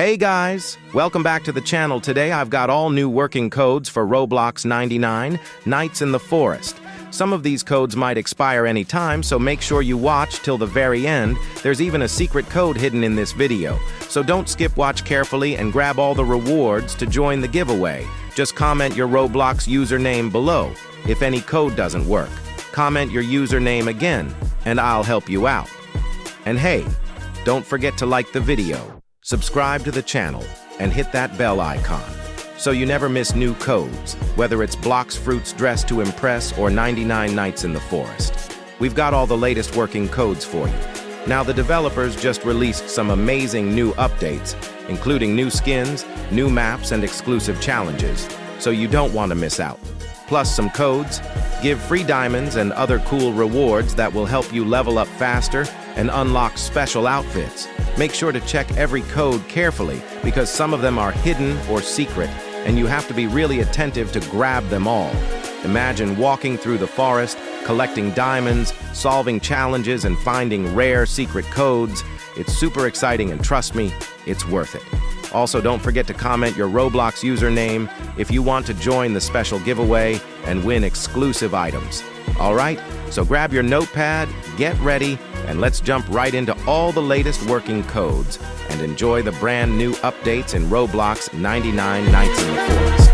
Hey guys, welcome back to the channel. Today I've got all new working codes for Roblox 99, Nights in the Forest. Some of these codes might expire any time, so make sure you watch till the very end. There's even a secret code hidden in this video. So don't skip, watch carefully and grab all the rewards to join the giveaway. Just comment your Roblox username below. If any code doesn't work, comment your username again, and I'll help you out. And hey, don't forget to like the video, subscribe to the channel, and hit that bell icon so you never miss new codes, whether it's Blocks Fruits Dressed to Impress or 99 Nights in the Forest. We've got all the latest working codes for you. Now the developers just released some amazing new updates, including new skins, new maps, and exclusive challenges, so you don't want to miss out. Plus some codes, give free diamonds and other cool rewards that will help you level up faster and unlock special outfits. Make sure to check every code carefully because some of them are hidden or secret, and you have to be really attentive to grab them all. Imagine walking through the forest, collecting diamonds, solving challenges, and finding rare secret codes. It's super exciting, and trust me, it's worth it. Also, don't forget to comment your Roblox username if you want to join the special giveaway and win exclusive items. All right, so grab your notepad, get ready, and let's jump right into all the latest working codes and enjoy the brand new updates in Roblox 99 Nights in the Forest.